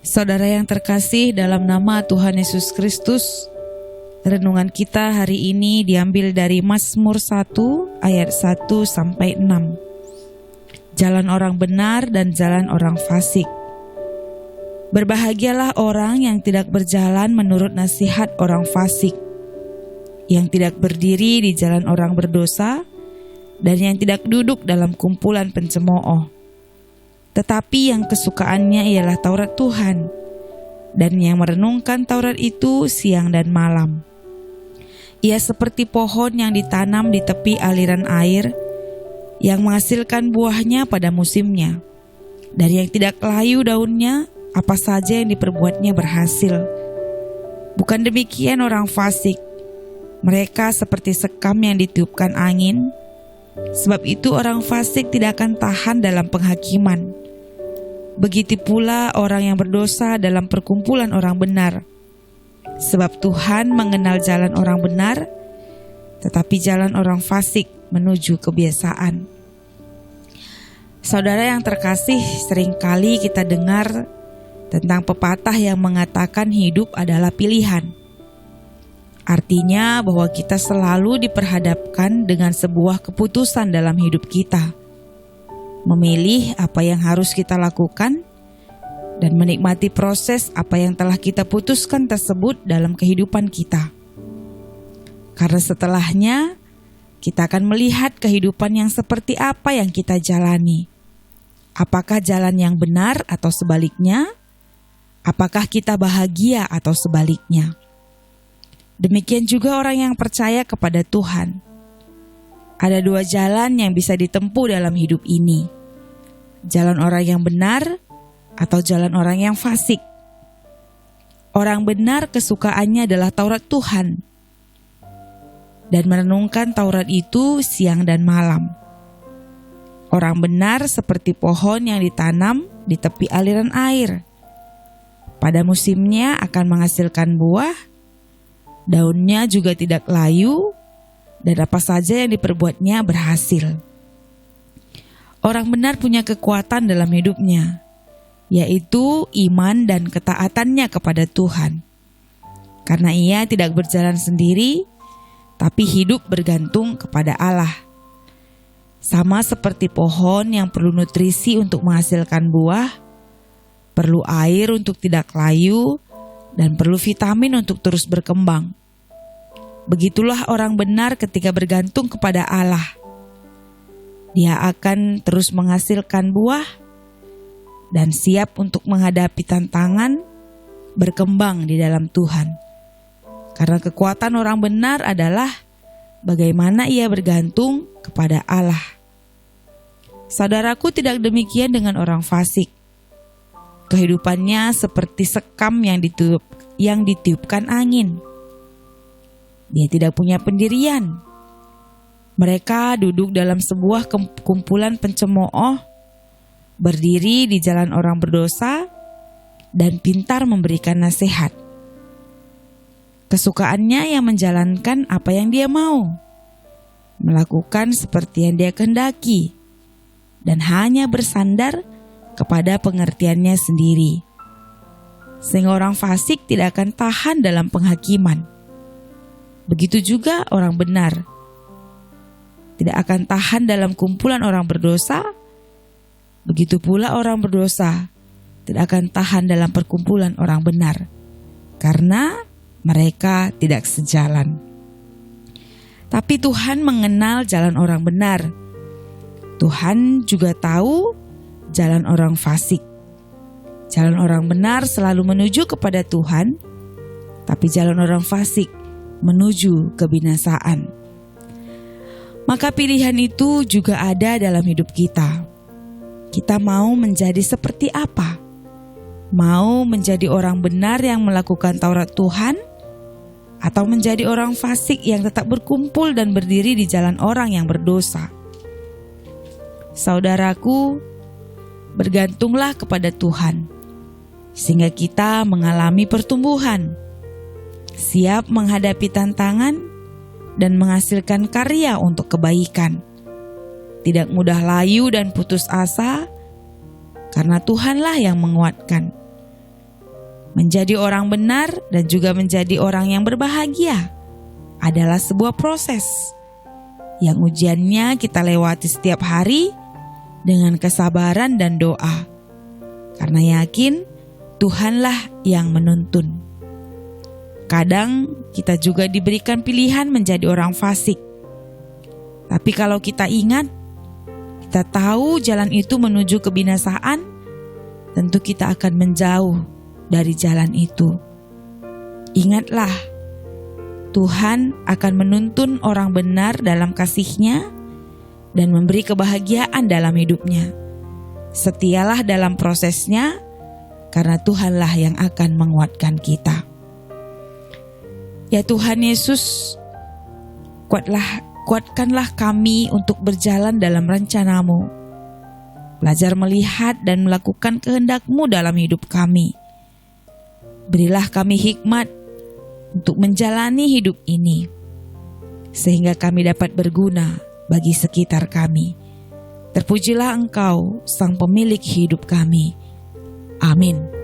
Saudara yang terkasih, dalam nama Tuhan Yesus Kristus, renungan kita hari ini diambil dari Mazmur 1 ayat 1 sampai 6. Jalan orang benar dan jalan orang fasik. Berbahagialah orang yang tidak berjalan menurut nasihat orang fasik, yang tidak berdiri di jalan orang berdosa, dan yang tidak duduk dalam kumpulan pencemooh. Tetapi yang kesukaannya ialah Taurat Tuhan, dan yang merenungkan Taurat itu siang dan malam. Ia seperti pohon yang ditanam di tepi aliran air, yang menghasilkan buahnya pada musimnya, dan yang tidak layu daunnya, apa saja yang diperbuatnya berhasil. Bukan demikian orang fasik, mereka seperti sekam yang ditiupkan angin. Sebab itu orang fasik tidak akan tahan dalam penghakiman. Begitu pula orang yang berdosa dalam perkumpulan orang benar. Sebab Tuhan mengenal jalan orang benar, tetapi jalan orang fasik menuju kebiasaan. Saudara yang terkasih, seringkali kita dengar tentang pepatah yang mengatakan hidup adalah pilihan. Artinya bahwa kita selalu diperhadapkan dengan sebuah keputusan dalam hidup kita. Memilih apa yang harus kita lakukan dan menikmati proses apa yang telah kita putuskan tersebut dalam kehidupan kita. Karena setelahnya, kita akan melihat kehidupan yang seperti apa yang kita jalani. Apakah jalan yang benar atau sebaliknya? Apakah kita bahagia atau sebaliknya? Demikian juga orang yang percaya kepada Tuhan. Ada dua jalan yang bisa ditempuh dalam hidup ini. Jalan orang yang benar atau jalan orang yang fasik. Orang benar kesukaannya adalah Taurat Tuhan, dan merenungkan Taurat itu siang dan malam. Orang benar seperti pohon yang ditanam di tepi aliran air. Pada musimnya akan menghasilkan buah, daunnya juga tidak layu, dan apa saja yang diperbuatnya berhasil. Orang benar punya kekuatan dalam hidupnya, yaitu iman dan ketaatannya kepada Tuhan. Karena ia tidak berjalan sendiri, tapi hidup bergantung kepada Allah. Sama seperti pohon yang perlu nutrisi untuk menghasilkan buah, perlu air untuk tidak layu, dan perlu vitamin untuk terus berkembang. Begitulah orang benar ketika bergantung kepada Allah. Dia akan terus menghasilkan buah dan siap untuk menghadapi tantangan, berkembang di dalam Tuhan. Karena kekuatan orang benar adalah bagaimana ia bergantung kepada Allah. Saudaraku, tidak demikian dengan orang fasik. Kehidupannya seperti sekam yang ditiupkan angin. Dia tidak punya pendirian. Mereka duduk dalam sebuah kumpulan pencemooh, berdiri di jalan orang berdosa, dan pintar memberikan nasihat. Kesukaannya yang menjalankan apa yang dia mau, melakukan seperti yang dia kehendaki, dan hanya bersandar kepada pengertiannya sendiri. Sehingga orang fasik tidak akan tahan dalam penghakiman. Begitu juga orang benar tidak akan tahan dalam kumpulan orang berdosa. Begitu pula orang berdosa tidak akan tahan dalam perkumpulan orang benar, karena mereka tidak sejalan. Tapi Tuhan mengenal jalan orang benar. Tuhan juga tahu jalan orang fasik. Jalan orang benar selalu menuju kepada Tuhan, tapi jalan orang fasik menuju kebinasaan. Maka pilihan itu juga ada dalam hidup kita. Kita mau menjadi seperti apa? Mau menjadi orang benar yang melakukan Taurat Tuhan, atau menjadi orang fasik yang tetap berkumpul dan berdiri di jalan orang yang berdosa? Saudaraku, bergantunglah kepada Tuhan, sehingga kita mengalami pertumbuhan, siap menghadapi tantangan, dan menghasilkan karya untuk kebaikan. Tidak mudah layu dan putus asa, karena Tuhanlah yang menguatkan. Menjadi orang benar dan juga menjadi orang yang berbahagia adalah sebuah proses yang ujiannya kita lewati setiap hari dengan kesabaran dan doa. Karena yakin Tuhanlah yang menuntun. Kadang kita juga diberikan pilihan menjadi orang fasik. Tapi kalau kita ingat, kita tahu jalan itu menuju kebinasaan, tentu kita akan menjauh dari jalan itu. Ingatlah, Tuhan akan menuntun orang benar dalam kasih-Nya dan memberi kebahagiaan dalam hidupnya. Setialah dalam prosesnya, karena Tuhanlah yang akan menguatkan kita. Ya Tuhan Yesus, kuatkanlah kami untuk berjalan dalam rencana-Mu. Belajar melihat dan melakukan kehendak-Mu dalam hidup kami. Berilah kami hikmat untuk menjalani hidup ini, sehingga kami dapat berguna bagi sekitar kami. Terpujilah Engkau, Sang Pemilik hidup kami. Amin.